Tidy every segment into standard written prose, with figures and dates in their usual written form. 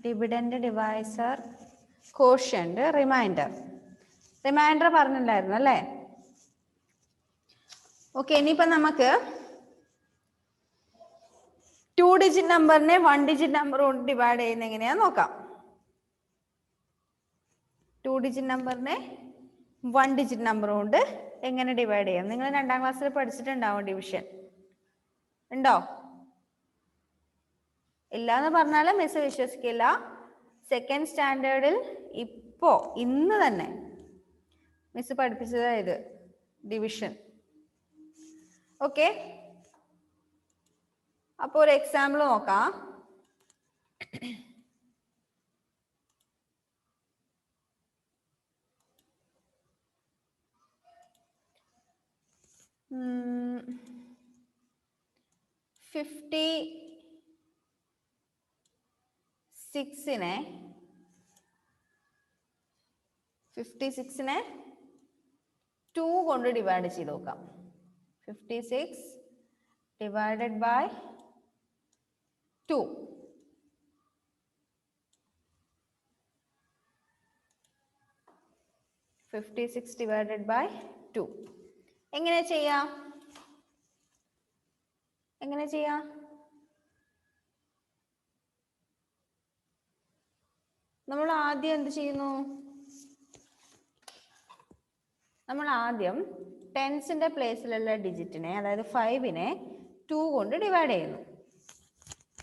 Dividend, divisor, quotient, remainder. Remainder പറഞ്ഞിട്ടുണ്ടായിരുന്നു അല്ലേ? Okay, ഇനിയിപ്പോൾ നമുക്ക് 2 ഡിജിറ്റ് നമ്പറിനെ 1 ഡിജിറ്റ് നമ്പർ കൊണ്ട് ഡിവൈഡ് ചെയ്യുന്ന എങ്ങനെയാന്ന് നോക്കാം. 2 ഡിജിറ്റ് നമ്പറിനെ 1 ഡിജിറ്റ് നമ്പർ കൊണ്ട് എങ്ങനെ ഡിവൈഡ് ചെയ്യാം? നിങ്ങൾ 2ാം ക്ലാസ്സിൽ പഠിച്ചിട്ടുണ്ടാവും ഡിവിഷൻ. ഉണ്ടോ? ഇല്ല എന്ന് പറഞ്ഞാൽ മിസ് വിശ്വസിക്കില്ല. 2nd സ്റ്റാൻഡേർഡിൽ ഇന്ന് തന്നെ മിസ് പഠിപ്പിച്ചതാ ഇത്, ഡിവിഷൻ. ഓക്കെ, അപ്പോൾ ഒരു എക്സാമ്പിൾ നോക്കാം. ഫിഫ്റ്റി 56നെ 2 കൊണ്ട് ഡിവൈഡ് ചെയ്ത് നോക്കാം. 56 ഡിവൈഡഡ് ബൈ 2. 56 ഡിവൈഡഡ് ബൈ 2 എങ്ങനെ ചെയ്യാം? നമ്മൾ ആദ്യം എന്ത് ചെയ്യുന്നു? നമ്മൾ ആദ്യം ടെൻസിന്റെ പ്ലേസിലുള്ള ഡിജിറ്റിനെ, അതായത് 5നെ 2 കൊണ്ട് ഡിവൈഡ് ചെയ്യുന്നു.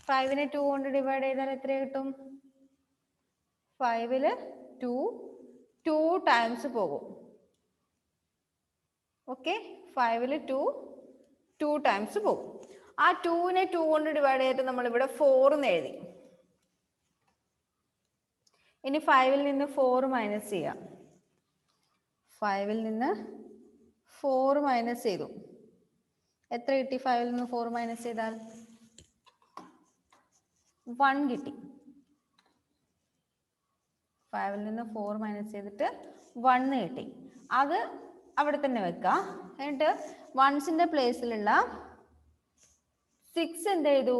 5നെ 2 കൊണ്ട് ഡിവൈഡ് ചെയ്താൽ എത്ര കിട്ടും? 5ൽ 2 ടൈംസ് പോകും. ഓക്കെ, 5ൽ 2 ടൈംസ് പോകും. ആ 2നെ 2 കൊണ്ട് ഡിവൈഡ് ചെയ്തിട്ട് നമ്മൾ ഇവിടെ 4 എന്ന് എഴുതി. ഇനി 5ൽ നിന്ന് 4 മൈനസ് ചെയ്യാം. 5ൽ നിന്ന് 4 മൈനസ് ചെയ്തു. എത്ര കിട്ടി? 5ൽ നിന്ന് 4 മൈനസ് ചെയ്താൽ 1 കിട്ടി. 5ൽ നിന്ന് 4 മൈനസ് ചെയ്തിട്ട് 1 കിട്ടി. അത് അവിടെ തന്നെ വെക്കാം. എന്നിട്ട് വൺസിന്റെ പ്ലേസിലുള്ള 6 എന്ത് ചെയ്തു?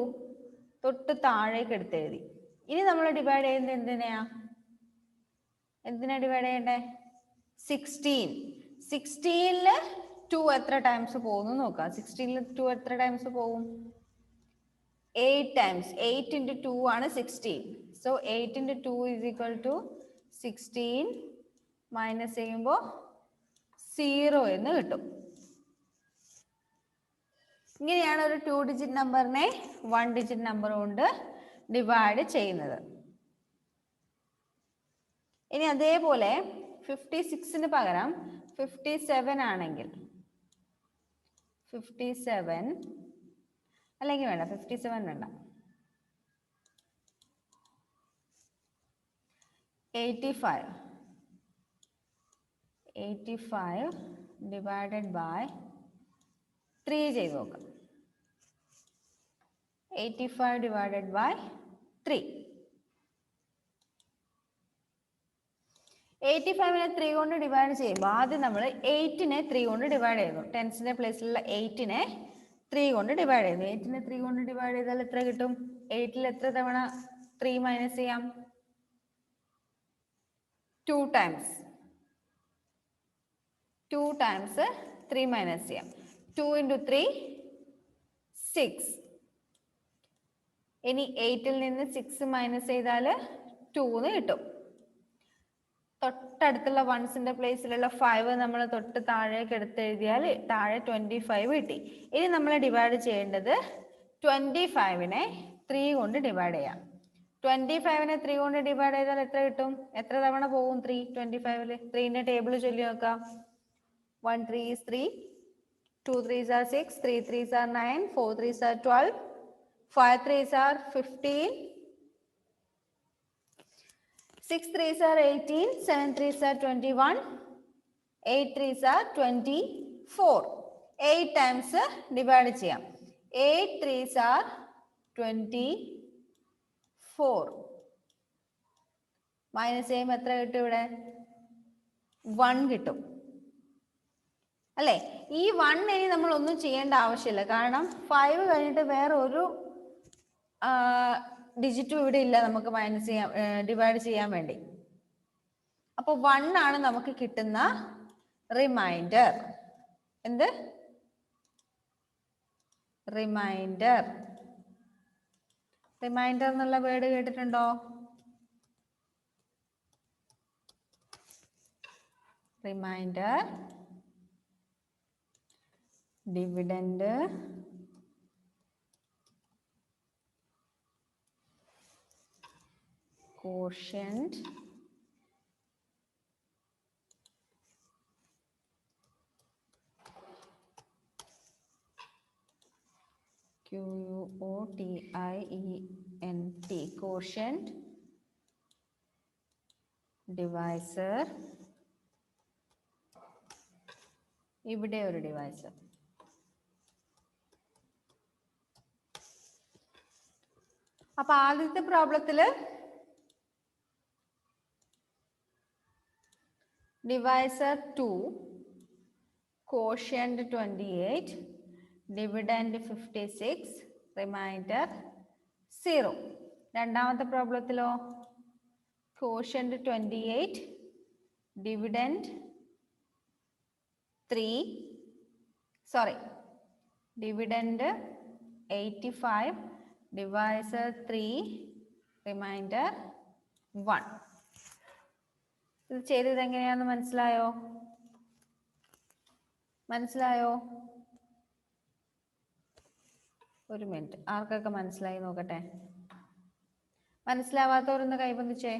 തൊട്ട് താഴേക്ക് എടുത്ത് എഴുതി. ഇനി നമ്മൾ ഡിവൈഡ് ചെയ്യുന്നത് എന്തിനാ ഡിവൈഡ് ചെയ്യണ്ടേ? 16ൽ 2 എത്ര ടൈംസ് പോകുന്നു നോക്കാം. 16ൽ 2 എത്ര ടൈംസ് പോകും? 8 ടൈംസ്. 8 into 2 ആണ് 16. So 8 into 2 is equal to 16 minus ചെയ്യുമ്പോൾ 0 എന്ന് കിട്ടും. ഇങ്ങനെയാണ് ഒരു 2 ഡിജിറ്റ് നമ്പറിനെ 1 ഡിജിറ്റ് നമ്പർ കൊണ്ട് ഡിവൈഡ് ചെയ്യുന്നത്. ഇനി അതേപോലെ 56ന് പകരം 57 ആണെങ്കിൽ, 57 അല്ലെങ്കിൽ വേണ്ട, 57 വേണ്ട, 85 ഡിവൈഡഡ് ബൈ 3 ചെയ്ത് നോക്കാം. 85 ഡിവൈഡഡ് ബൈ 3. 85നെ 3 കൊണ്ട് ഡിവൈഡ് ചെയ്യുമ്പോൾ ആദ്യം നമ്മൾ 8നെ 3 കൊണ്ട് ഡിവൈഡ് ചെയ്യുന്നു. ടെൻസിന്റെ പ്ലേസിലുള്ള 8നെ 3 കൊണ്ട് ഡിവൈഡ് ചെയ്യുന്നു. 8നെ 3 കൊണ്ട് ഡിവൈഡ് ചെയ്താൽ എത്ര കിട്ടും? 8ൽ എത്ര തവണ 3 മൈനസ് ചെയ്യാം? 2 ടൈംസ്. 2 ടൈംസ് 3 മൈനസ് ചെയ്യാം. 2 into 3 6. ഇനി 8ൽ നിന്ന് 6 മൈനസ് ചെയ്താൽ 2 എന്ന് കിട്ടും. തൊട്ടടുത്തുള്ള വൺസിന്റെ പ്ലേസിലുള്ള 5 നമ്മൾ തൊട്ട് താഴേക്ക് എടുത്ത് എഴുതിയാൽ താഴെ 25 കിട്ടി. ഇനി നമ്മൾ ഡിവൈഡ് ചെയ്യേണ്ടത് 25നെ 3 കൊണ്ട് ഡിവൈഡ് ചെയ്യാം. 25നെ 3 കൊണ്ട് ഡിവൈഡ് ചെയ്താൽ എത്ര കിട്ടും? എത്ര തവണ പോകും 3 25ൽ? 3ന്റെ ടേബിൾ ചൊല്ലി നോക്കാം. 1 3 is 3, 2 3s are 6, 3 3s are 9, 4 3s are 12, 5 3s are 15, 6 3s are 18, 7 3s are 21, 8 3s are 24. 8 times divide ചെയ്യാം. 8 3s are 24. മൈനസ് ചെയ്യുമ്പോൾ എത്ര കിട്ടും? ഇവിടെ 1 കിട്ടും അല്ലേ? ഈ 1 ഇനി നമ്മൾ ഒന്നും ചെയ്യേണ്ട ആവശ്യമില്ല. കാരണം 5 കഴിഞ്ഞിട്ട് വേറെ ഒരു ഡിജിറ്റും ഇവിടെ ഇല്ല നമുക്ക് മൈനസ് ചെയ്യാൻ ഡിവൈഡ് ചെയ്യാൻ വേണ്ടി. അപ്പോൾ 1 ആണ് നമുക്ക് കിട്ടുന്ന റിമൈൻഡർ. എന്ത്? റിമൈൻഡർ. റിമൈൻഡർ എന്നുള്ള വേർഡ് കേട്ടിട്ടുണ്ടോ? Remainder, dividend, quotient, QUOTIENT, quotient, divisor, ഇവിടെ ഒരു ഡിവൈസർ. അപ്പൊ ആദ്യത്തെ പ്രോബ്ലത്തില് ഡിവൈസർ 2, quotient 28, dividend 56, റിമൈൻഡർ 0. രണ്ടാമത്തെ പ്രോബ്ലത്തിലോ quotient 28, dividend 3, dividend 85, divisor 3, remainder 1. ഇത് ചെയ്തത് എങ്ങനെയാന്ന് മനസ്സിലായോ? ഒരു മിനിറ്റ്, ആർക്കൊക്കെ മനസ്സിലായി നോക്കട്ടെ. മനസ്സിലാവാത്തവരൊന്ന് കൈബന്ധിച്ചേ.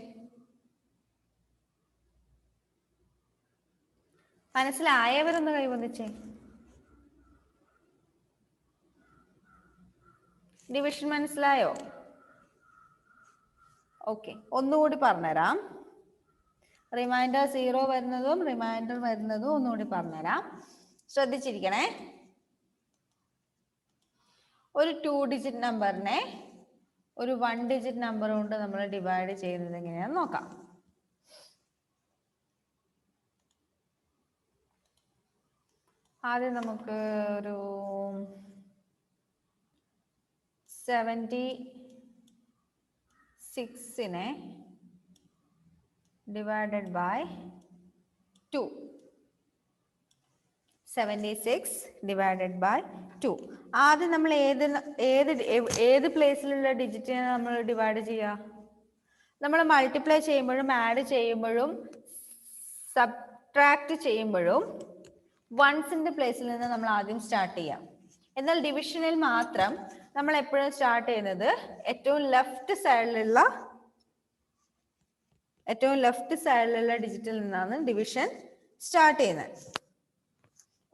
മനസ്സിലായവരൊന്ന് കൈബന്ധിച്ചേ. ഡിവിഷൻ മനസ്സിലായോ? ഓക്കെ, ഒന്നുകൂടി പറഞ്ഞുതരാം. റിമൈൻഡർ 0 വരുന്നതും റിമൈൻഡർ വരുന്നതും ഒന്നുകൂടി പറഞ്ഞുതരാം, ശ്രദ്ധിച്ചിരിക്കണേ. ഒരു 2 ഡിജിറ്റ് നമ്പറിനെ ഒരു 1 ഡിജിറ്റ് നമ്പർ കൊണ്ട് നമ്മൾ ഡിവൈഡ് ചെയ്യുന്നത് എങ്ങനെയാണെന്ന് നോക്കാം. ആദ്യം നമുക്ക് ഒരു 76നെ divided by 2. 76 divided by 2. ആദ്യം നമ്മൾ ഏത് പ്ലേസിലുള്ള ഡിജിറ്റിനെ നമ്മൾ ഡിവൈഡ് ചെയ്യുക? നമ്മൾ മൾട്ടിപ്ലൈ ചെയ്യുമ്പോഴും ആഡ് ചെയ്യുമ്പോഴും സബ്ട്രാക്ട് ചെയ്യുമ്പോഴും വൺസിന്റെ പ്ലേസിൽ നിന്ന് നമ്മൾ ആദ്യം സ്റ്റാർട്ട് ചെയ്യാം. എന്നാൽ ഡിവിഷനിൽ മാത്രം നമ്മൾ എപ്പോഴും സ്റ്റാർട്ട് ചെയ്യുന്നത് ഏറ്റവും ലെഫ്റ്റ് സൈഡിലുള്ള ഡിജിറ്റിൽ നിന്നാണ് ഡിവിഷൻ സ്റ്റാർട്ട് ചെയ്യുന്നത്.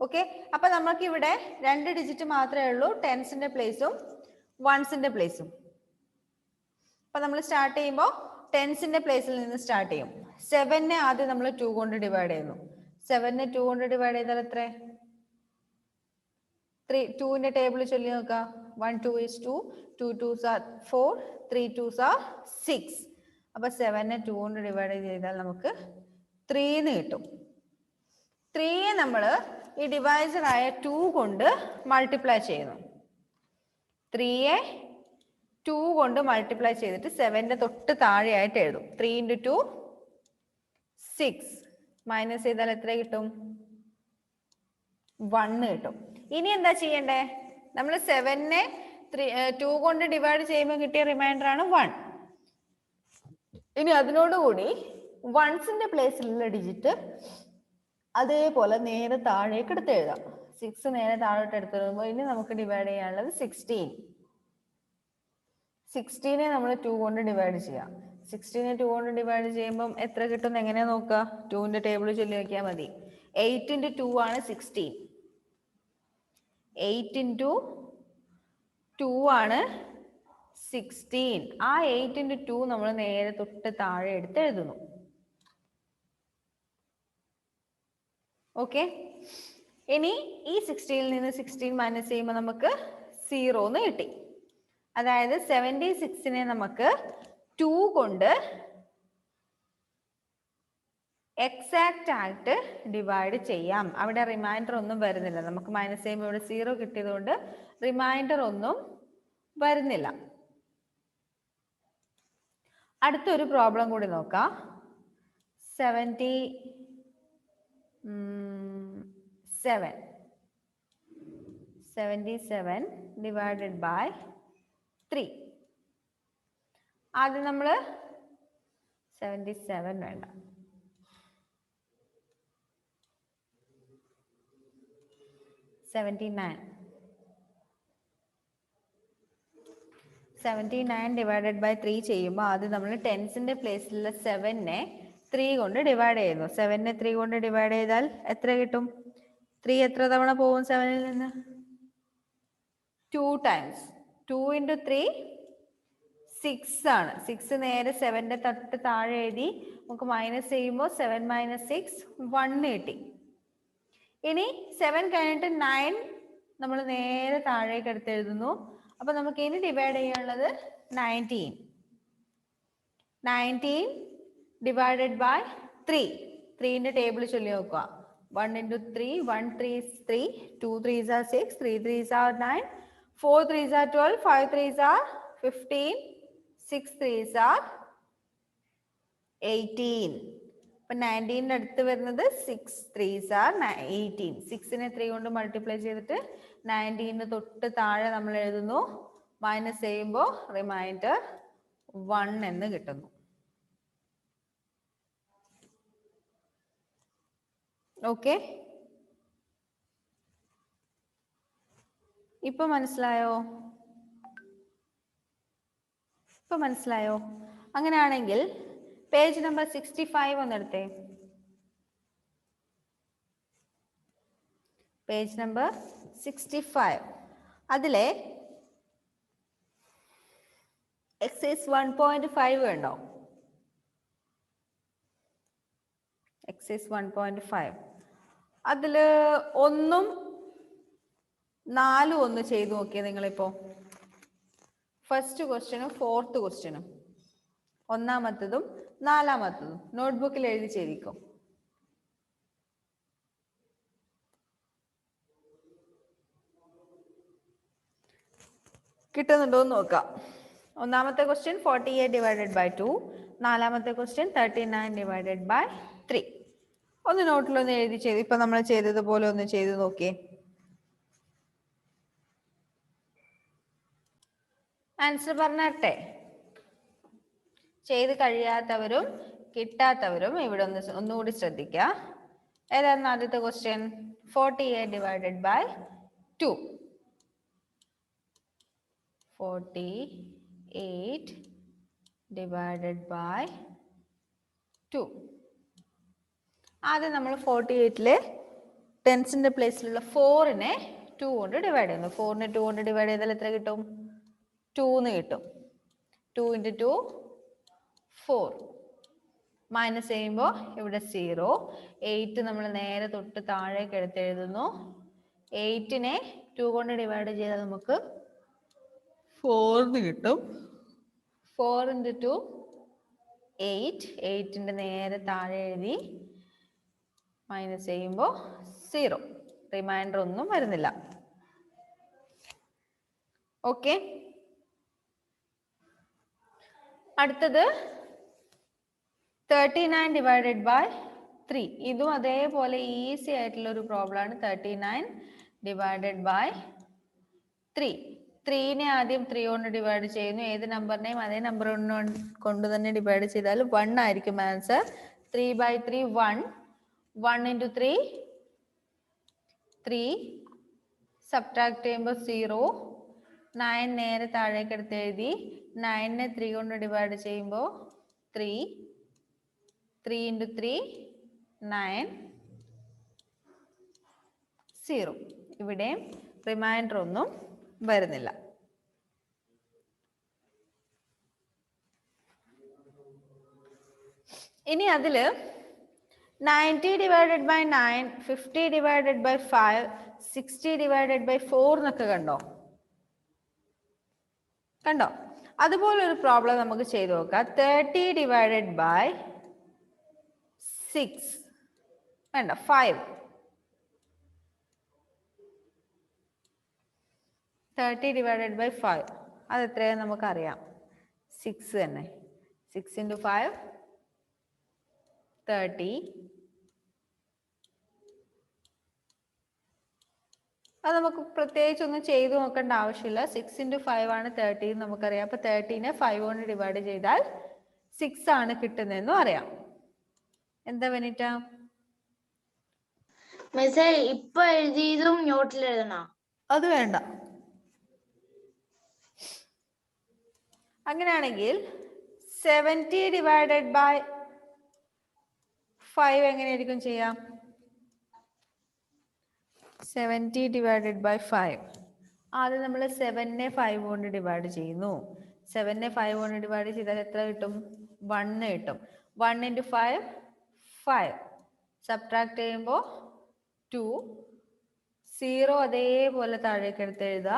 ഓക്കെ, അപ്പൊ നമുക്ക് ഇവിടെ 2 ഡിജിറ്റ് മാത്രമേ ഉള്ളൂ, ടെൻസിന്റെ പ്ലേസും വൺസിന്റെ പ്ലേസും. അപ്പൊ നമ്മൾ സ്റ്റാർട്ട് ചെയ്യുമ്പോൾ ടെൻസിന്റെ പ്ലേസിൽ നിന്ന് സ്റ്റാർട്ട് ചെയ്യും. 7നെ ആദ്യം നമ്മൾ 2 കൊണ്ട് ഡിവൈഡ് ചെയ്യുന്നു. 7നെ 2 കൊണ്ട് ഡിവൈഡ് ചെയ്താൽ എത്ര? 3. 2ന്റെ ടേബിൾ ചൊല്ലി നോക്കുക. 1 2 is 2, 2 2s are 4, 3 2s are 6. അപ്പൊ 7നെ 2 കൊണ്ട് ഡിവൈഡ് ചെയ്താൽ നമുക്ക് 3 എന്ന് കിട്ടും. 3യെ നമ്മൾ ഈ ഡിവൈസർ ആയ 2 കൊണ്ട് മൾട്ടിപ്ലൈ ചെയ്യുന്നു. 3യെ 2 കൊണ്ട് മൾട്ടിപ്ലൈ ചെയ്തിട്ട് 7ന്റെ തൊട്ട് താഴെയായിട്ട് എഴുതും. 3 into 2 6. മൈനസ് ചെയ്താൽ എത്ര കിട്ടും? 1 കിട്ടും. ഇനി എന്താ ചെയ്യണ്ടേ? നമ്മൾ 7നെ 2 കൊണ്ട് ഡിവൈഡ് ചെയ്യുമ്പോൾ കിട്ടിയ റിമൈൻഡർ ആണ് 1. ഇനി അതിനോടുകൂടി വൺസിന്റെ പ്ലേസിലുള്ള ഡിജിറ്റ് അതേപോലെ നേരെ താഴേക്ക് എടുത്ത് എഴുതാം. 6 നേരെ താഴോട്ട് എടുത്തെഴുതുമ്പോൾ ഇനി നമുക്ക് ഡിവൈഡ് ചെയ്യാനുള്ളത് 16. 16നെ നമ്മൾ 2 കൊണ്ട് ഡിവൈഡ് ചെയ്യാം. 16നെ 2 കൊണ്ട് ഡിവൈഡ് ചെയ്യുമ്പോൾ എത്ര കിട്ടും എങ്ങനെയാ നോക്കുക? 2ന്റെ ടേബിൾ ചൊല്ലി നോക്കിയാൽ മതി. 8 into 2 ആണ് 16. 8 into 2 ആണ് 16. ആ 8 into 2 നമ്മൾ നേരെ തൊട്ട് താഴെ എടുത്ത് എഴുതുന്നു. ഓക്കെ, ഇനി ഈ 16ൽ നിന്ന് 16 മൈനസ് ചെയ്യുമ്പോൾ നമുക്ക് 0 എന്ന് കിട്ടി. അതായത് 76നെ നമുക്ക് 2 കൊണ്ട് എക്സാക്റ്റ് ആയിട്ട് ഡിവൈഡ് ചെയ്യാം. അവിടെ റിമൈൻഡർ ഒന്നും വരുന്നില്ല. നമുക്ക് മൈനസ് ചെയ്യുമ്പോൾ ഇവിടെ 0 കിട്ടിയതുകൊണ്ട് റിമൈൻഡർ ഒന്നും വരുന്നില്ല. അടുത്തൊരു പ്രോബ്ലം കൂടി നോക്കാം. 77 ഡിവൈഡഡ് ബൈ 3. ആദ്യം നമ്മൾ 77 വേണ്ട, 79 ഡിവൈഡഡ് ബൈ 3 ചെയ്യുമ്പോൾ ആദ്യം നമ്മൾ ടെൻസിന്റെ പ്ലേസിലുള്ള 7നെ 3 കൊണ്ട് ഡിവൈഡ് ചെയ്യുന്നു. 7നെ 3 കൊണ്ട് ഡിവൈഡ് ചെയ്താൽ എത്ര കിട്ടും? 3 എത്ര തവണ പോകും 7ൽ നിന്ന്? 2 ടൈംസ്. 2 into 3 6 ആണ്. 6 നേരെ 7ന്റെ തൊട്ട് താഴെ എഴുതി നമുക്ക് മൈനസ് ചെയ്യുമ്പോൾ 7 മൈനസ് 6 1 കിട്ടി. ഇനി 7 കഴിഞ്ഞിട്ട് 9 നമ്മൾ നേരെ താഴേക്ക് എടുത്ത് എഴുതുന്നു. അപ്പൊ നമുക്ക് ഇനി ഡിവൈഡ് ചെയ്യാനുള്ളത് 19 ഡിവൈഡഡ് ബൈ 3. 3ന്റെ ടേബിൾ ചൊല്ലി നോക്കുക. 1 into 3, 1 3 is 3, 2 3s are 6, 3 3s are 9, 4 3s are 12, 5 3s are 15, 6 3s are 18. അപ്പൊ 19ന്റെ അടുത്ത് വരുന്നത് 6 3s are 18. 6നെ 3 കൊണ്ട് മൾട്ടിപ്ലൈ ചെയ്തിട്ട് 19ന് തൊട്ട് താഴെ നമ്മൾ എഴുതുന്നു. മൈനസ് ചെയ്യുമ്പോൾ റിമൈൻഡർ 1 എന്ന് കിട്ടുന്നു. ഓക്കെ, ഇപ്പൊ മനസ്സിലായോ? അങ്ങനെയാണെങ്കിൽ പേജ് നമ്പർ 65 ഒന്നെടുത്തേ. പേജ് നമ്പർ 65 അതിലെ എക്സൈസ് 1.5 ഉണ്ടോ? എക്സൈസ് 1.5 അതില് 1ഉം 4ഉം ഒന്ന് ചെയ്തു നോക്കിയേ നിങ്ങളിപ്പോ. ഫസ്റ്റ് ക്വസ്റ്റ്യനും 4th ക്വസ്റ്റ്യനും, ഒന്നാമത്തതും 4ാമത്തതും നോട്ട്ബുക്കിൽ എഴുതി ചെയ്തിക്കും. കിട്ടുന്നുണ്ടോ എന്ന് നോക്കാം. ഒന്നാമത്തെ ക്വസ്റ്റ്യൻ 48 ഡിവൈഡഡ് ബൈ 2, 4ാമത്തെ ക്വസ്റ്റ്യൻ 39 ഡിവൈഡഡ് ബൈ 3. ഒന്ന് നോട്ടിലൊന്ന് എഴുതി ചെയ്ത് ഇപ്പൊ നമ്മൾ ചെയ്തതുപോലെ ഒന്ന് ചെയ്ത് നോക്കിയേ. ആൻസർ പറഞ്ഞേ. ചെയ്ത് കഴിയാത്തവരും കിട്ടാത്തവരും ഇവിടെ ഒന്നുകൂടി ശ്രദ്ധിക്കുക. ഏതായിരുന്നു ആദ്യത്തെ question? 48 divided by 2. 48 divided by 2. ആദ്യം നമ്മൾ 48ലെ ടെൻസിന്റെ പ്ലേസിലുള്ള 4നെ 2 കൊണ്ട് ഡിവൈഡ് ചെയ്യുന്നു. 4നെ 2 കൊണ്ട് ഡിവൈഡ് ചെയ്താൽ എത്ര കിട്ടും? 2 എന്ന് കിട്ടും. 2 into 2 4. മൈനസ് ചെയ്യുമ്പോൾ ഇവിടെ 0. 8 നമ്മൾ നേരെ തൊട്ട് താഴേക്ക് എടുത്ത് എഴുതുന്നു. 8നെ 2 കൊണ്ട് ഡിവൈഡ് ചെയ്താൽ നമുക്ക് 4 കിട്ടും. 4 into 2 8. 8ന്റെ നേരെ താഴെ എഴുതി മൈനസ് ചെയ്യുമ്പോൾ 0. റിമൈൻഡർ ഒന്നും വരുന്നില്ല. ഓക്കെ, അടുത്തത് 39 ഡിവൈഡഡ് ബൈ 3. ഇതും അതേപോലെ ഈസി ആയിട്ടുള്ള ഒരു പ്രോബ്ലം ആണ്. 39 ഡിവൈഡഡ് ബൈ 3. 3നെ ആദ്യം 3 കൊണ്ട് ഡിവൈഡ് ചെയ്യുന്നു. ഏത് നമ്പറിനെയും അതേ നമ്പർ കൊണ്ട് തന്നെ ഡിവൈഡ് ചെയ്താൽ 1 ആയിരിക്കും ആൻസർ. 3 by 3 1. 1 into 3 3. സബ്ട്രാക്ട് ചെയ്യുമ്പോൾ 0. 9 നേരെ താഴേക്ക് എടുത്ത് എഴുതി. 9നെ 3 കൊണ്ട് ഡിവൈഡ് ചെയ്യുമ്പോൾ 3. 3 into 3 9. 0. ഇവിടെ റിമൈൻഡർ ഒന്നും വരുന്നില്ല. ഇനി അതില് 90 divided by 9, 50 divided by 5, 60 divided by 4 എന്നൊക്കെ കണ്ടോ? അതുപോലെ ഒരു പ്രോബ്ലം നമുക്ക് ചെയ്തു നോക്കാം. 30 ഡിവൈഡഡ് ബൈ 6 വേണ്ട 5. 30 ഡിവൈഡഡ് ബൈ 5 അത് എത്രയാണെന്ന് നമുക്കറിയാം. 6 തന്നെ. 6 into 5, 30. അത് നമുക്ക് പ്രത്യേകിച്ച് ഒന്നും ചെയ്തു നോക്കേണ്ട ആവശ്യമില്ല. 6 into 5 ആണ് 30 എന്ന് നമുക്കറിയാം. അപ്പോൾ 30നെ 5 കൊണ്ട് ഡിവൈഡ് ചെയ്താൽ 6 ആണ് കിട്ടുന്നതെന്നും അറിയാം. എന്താ വനിറ്റ? മിസ്സേ ഇപ്പൊ എഴുതിയതും നോട്ടിൽ എഴുതണോ? അത് വേണ്ട. അങ്ങനെയാണെങ്കിൽ 70 ഡിവൈഡഡ് ബൈ 5 എങ്ങനെയായിരിക്കും ചെയ്യാം? 70 ഡിവൈഡഡ് ബൈ 5. ആദ്യം നമ്മൾ 7നെ 5 കൊണ്ട് ഡിവൈഡ് ചെയ്യുന്നു. 7നെ 5 കൊണ്ട് ഡിവൈഡ് ചെയ്താൽ എത്ര കിട്ടും? 1 കിട്ടും. 1 into 5, 5. സബ്ട്രാക്ട് ചെയ്യുമ്പോൾ 2. 0 അതേപോലെ താഴേക്ക് എടുത്ത് എഴുതുക.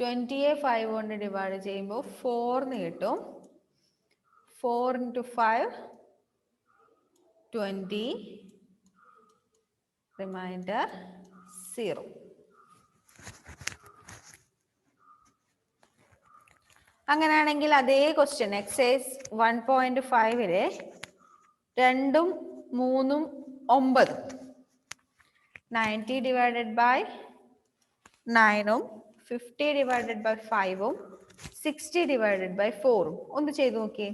20യെ 5 കൊണ്ട് ഡിവൈഡ് ചെയ്യുമ്പോൾ 4 എന്ന് കിട്ടും. 4 into 5, 20. റിമൈൻഡർ 0. അങ്ങനെയാണെങ്കിൽ അതേ ക്വസ്റ്റ്യൻ എക്സസൈസ് 1.5-ലെ 2ഉം 3ഉം 9. 90 ഡിവൈഡഡ് ബൈ 9ഉം 50 ഡിവൈഡഡ് ബൈ 5ഉം 60 ഡിവൈഡഡ് ബൈ 4ഉം ഒന്ന് ചെയ്ത് നോക്കിയേ.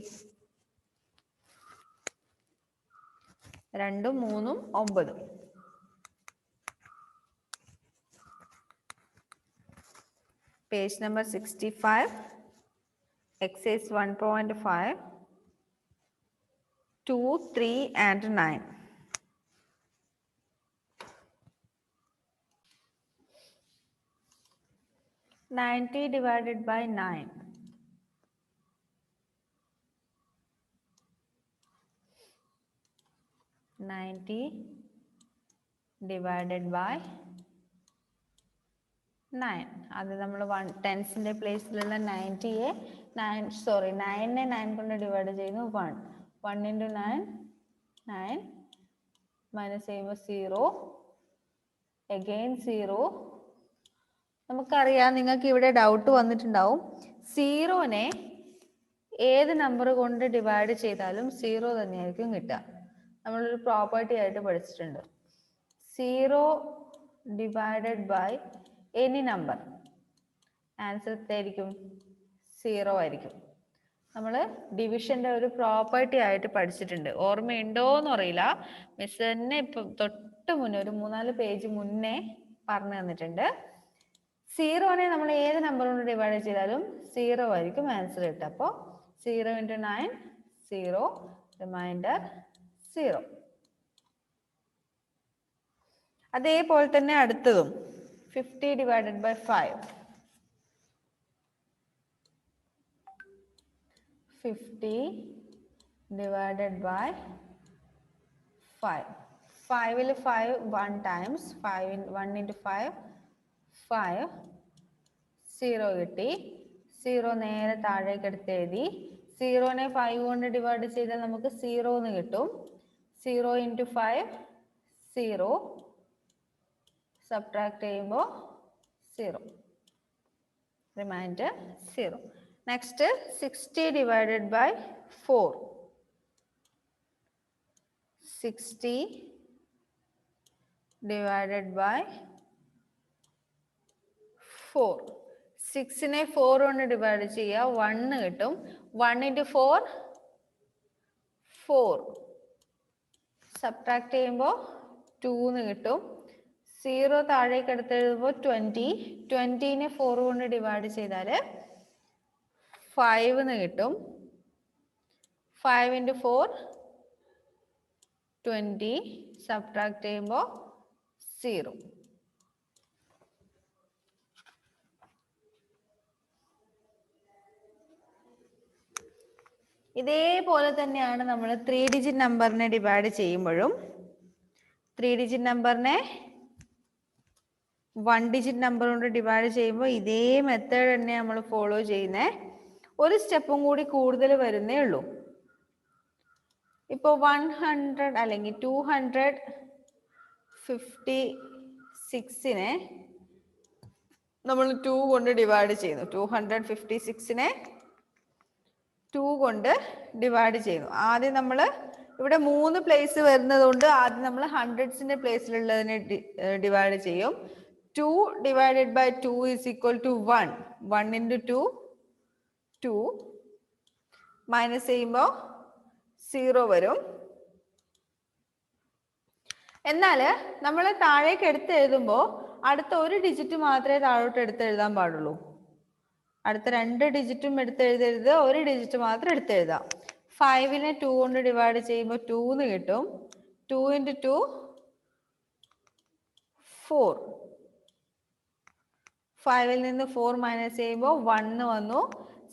2ഉം 3ഉം 9. Page number 65, exercise 1.5, 2, 3 and 9. Ninety divided by 9. 90 divided by 9. അത് നമ്മൾ ടെൻസിന്റെ പ്ലേസിലുള്ള 90യെ 9നെ 9 കൊണ്ട് ഡിവൈഡ് ചെയ്യുന്നു. 1. 1 into 9, 9. മൈനസ് ചെയ്യുമ്പോൾ 0. അഗെയിൻ 0. നമുക്കറിയാം, നിങ്ങൾക്ക് ഇവിടെ ഡൗട്ട് വന്നിട്ടുണ്ടാവും. 0നെ ഏത് നമ്പർ കൊണ്ട് ഡിവൈഡ് ചെയ്താലും 0 തന്നെയായിരിക്കും കിട്ടുക. നമ്മളൊരു പ്രോപ്പർട്ടി ആയിട്ട് പഠിച്ചിട്ടുണ്ട്. 0 divided by any number, answer എന്തായിരിക്കും? 0 ആയിരിക്കും. നമ്മൾ ഡിവിഷന്റെ ഒരു പ്രോപ്പർട്ടി ആയിട്ട് പഠിച്ചിട്ടുണ്ട്. ഓർമ്മയുണ്ടോ എന്ന് അറിയില്ല. മിസ് തന്നെ ഇപ്പം തൊട്ട് മുന്നേ ഒരു 3-4 പേജ് മുന്നേ പറഞ്ഞു തന്നിട്ടുണ്ട്. 0നെ നമ്മൾ ഏത് നമ്പർ കൊണ്ട് ഡിവൈഡ് ചെയ്താലും 0 ആയിരിക്കും ആൻസർ കിട്ടുക. അപ്പോൾ 0 into 9, 0. റിമൈൻഡർ 0. അതേപോലെ തന്നെ അടുത്തതും 50 ഡിവൈഡഡ് ബൈ 5. 50 divided by 5. 5ൽ 5 1 times. 1 into 5, 5. 0 കിട്ടി. 0 നേരെ താഴേക്ക് എടുത്ത് എഴുതി. 0നെ 5 കൊണ്ട് ഡിവൈഡ് ചെയ്താൽ നമുക്ക് 0 എന്ന് കിട്ടും. 0 into 5, 0. സബ്ട്രാക്ട് ചെയ്യുമ്പോൾ 0. Remainder 0. Next 60 divided by 4. 60 divided by 4. 6നെ 4 കൊണ്ട് ഡിവൈഡ് ചെയ്യുക. 1 കിട്ടും. 1 into 4, 4. സബ്ട്രാക്ട് ചെയ്യുമ്പോൾ 2 എന്ന് കിട്ടും. 0 താഴേക്ക് എടുത്ത് എഴുതുമ്പോൾ 20. 20നെ 4 കൊണ്ട് ഡിവൈഡ് ചെയ്താൽ 5 എന്ന് കിട്ടും. 5 into 4, 20. സബ്ട്രാക്ട് ചെയ്യുമ്പോൾ 0. ഇതേപോലെ തന്നെയാണ് നമ്മൾ 3 ഡിജിറ്റ് നമ്പറിനെ ഡിവൈഡ് ചെയ്യുമ്പോഴും. 3 ഡിജിറ്റ് നമ്പറിനെ 1 ഡിജിറ്റ് നമ്പർ കൊണ്ട് ഡിവൈഡ് ചെയ്യുമ്പോൾ ഇതേ മെത്തേഡ് തന്നെ നമ്മൾ ഫോളോ ചെയ്യുന്നത്. ഒരു സ്റ്റെപ്പും കൂടി കൂടുതൽ വരുന്നേ ഉള്ളൂ. ഇപ്പോൾ 100 അല്ലെങ്കിൽ 256നെ നമ്മൾ 2 കൊണ്ട് ഡിവൈഡ് ചെയ്യുന്നു. 256നെ 2 കൊണ്ട് ഡിവൈഡ് ചെയ്യുന്നു. ആദ്യം നമ്മൾ ഇവിടെ 3 പ്ലേസ് വരുന്നത് കൊണ്ട് ആദ്യം നമ്മൾ ഹൺഡ്രഡ്സിന്റെ പ്ലേസിലുള്ളതിനെ ഡിവൈഡ് ചെയ്യും. 2 divided by 2 is equal to 1. 1 into 2 2 minus ചെയ്യുമ്പോൾ 0 വരും. എന്നാൽ നമ്മൾ താഴേക്ക് എടുത്ത് എഴുതുമ്പോൾ അടുത്ത ഒരു ഡിജിറ്റ് മാത്രമേ താഴോട്ട് എടുത്ത് എഴുതാൻ പാടുള്ളൂ. അടുത്ത 2 ഡിജിറ്റും എടുത്ത് എഴുതരുത്, ഒരു ഡിജിറ്റ് മാത്രം എടുത്ത് എഴുതാം. 5നെ 2 കൊണ്ട് ഡിവൈഡ് ചെയ്യുമ്പോൾ 2 എന്ന് കിട്ടും. 2 ഇൻറ്റു 2 4. 5ൽ നിന്ന് 4 മൈനസ് ചെയ്യുമ്പോൾ 1 വന്നു.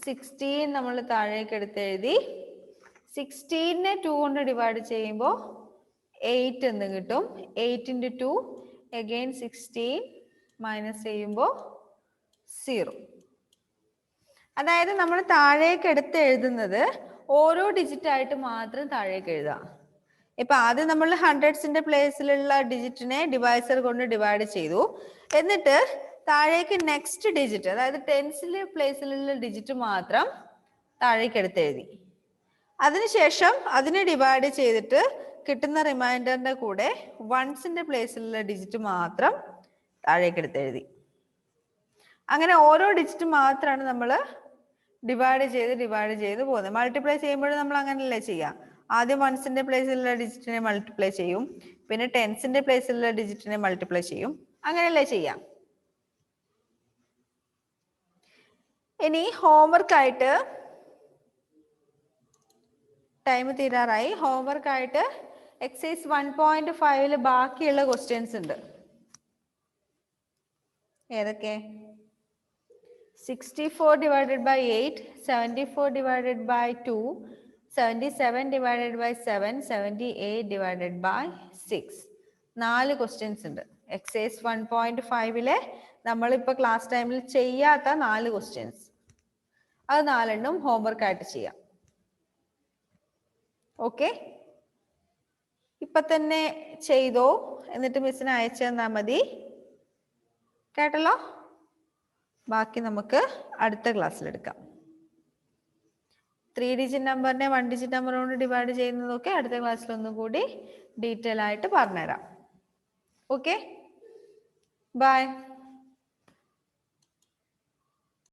16 നമ്മൾ താഴേക്ക് എടുത്ത് എഴുതി. 16നെ 2 കൊണ്ട് ഡിവൈഡ് ചെയ്യുമ്പോൾ 8 എന്ന് കിട്ടും. 8 ഇൻറ്റു 2 അഗെയിൻ 16 മൈനസ് ചെയ്യുമ്പോൾ 0. അതായത് നമ്മൾ താഴേക്ക് എടുത്ത് എഴുതുന്നത് ഓരോ ഡിജിറ്റ് ആയിട്ട് മാത്രം താഴേക്ക് എഴുതാം. ഇപ്പൊ ആദ്യം നമ്മൾ ഹൺഡ്രഡ്സിന്റെ പ്ലേസിലുള്ള ഡിജിറ്റിനെ ഡിവൈസർ കൊണ്ട് ഡിവൈഡ് ചെയ്തു. എന്നിട്ട് താഴേക്ക് നെക്സ്റ്റ് ഡിജിറ്റ്, അതായത് ടെൻസിലെ പ്ലേസിലുള്ള ഡിജിറ്റ് മാത്രം താഴേക്ക് എടുത്ത് എഴുതി. അതിനുശേഷം അതിനെ ഡിവൈഡ് ചെയ്തിട്ട് കിട്ടുന്ന റിമൈൻഡറിന്റെ കൂടെ വൺസിന്റെ പ്ലേസിലുള്ള ഡിജിറ്റ് മാത്രം താഴേക്ക് എടുത്ത് എഴുതി. അങ്ങനെ ഓരോ ഡിജിറ്റ് മാത്രമാണ് നമ്മൾ ഡിവൈഡ് ചെയ്ത് പോകുന്നത്. മൾട്ടിപ്ലൈ ചെയ്യുമ്പോഴും നമ്മൾ അങ്ങനെയല്ലേ ചെയ്യാം. ആദ്യം വൺസിന്റെ പ്ലേസിലുള്ള ഡിജിറ്റിനെ മൾട്ടിപ്ലൈ ചെയ്യും, പിന്നെ ടെൻസിന്റെ പ്ലേസിലുള്ള ഡിജിറ്റിനെ മൾട്ടിപ്ലൈ ചെയ്യും. അങ്ങനെയല്ലേ ചെയ്യാം. ഇനി ഹോംവർക്ക് ആയിട്ട് ടൈം തീരാറായി. ഹോംവർക്ക് ആയിട്ട് എക്സസൈസ് 1.5 ബാക്കിയുള്ള ക്വസ്റ്റ്യൻസ് ഉണ്ട്. ഏതൊക്കെ? 64 divided by 8, 74 divided by 2, 77 divided by 7, 78 divided by 6. 4 questions ഉണ്ട്. എക്സസൈസ് 1.5 നമ്മളിപ്പോൾ ക്ലാസ് ടൈമിൽ ചെയ്യാത്ത 4 ക്വസ്റ്റ്യൻസ്. അത് 4 ഹോംവർക്ക് ആയിട്ട് ചെയ്യാം. ഓക്കെ, ഇപ്പൊ തന്നെ ചെയ്തോ, എന്നിട്ട് മിസ്സിന് അയച്ചു തന്നാൽ മതി. കേട്ടല്ലോ? ബാക്കി നമുക്ക് അടുത്ത ക്ലാസ്സിൽ എടുക്കാം. 3 ഡിജിറ്റ് നമ്പറിനെ 1 ഡിജിറ്റ് നമ്പർ കൊണ്ട് ഡിവൈഡ് ചെയ്യുന്നതൊക്കെ അടുത്ത ക്ലാസ്സിൽ ഒന്നും കൂടി ഡീറ്റെയിൽ ആയിട്ട് പറഞ്ഞുതരാം. Okay, by.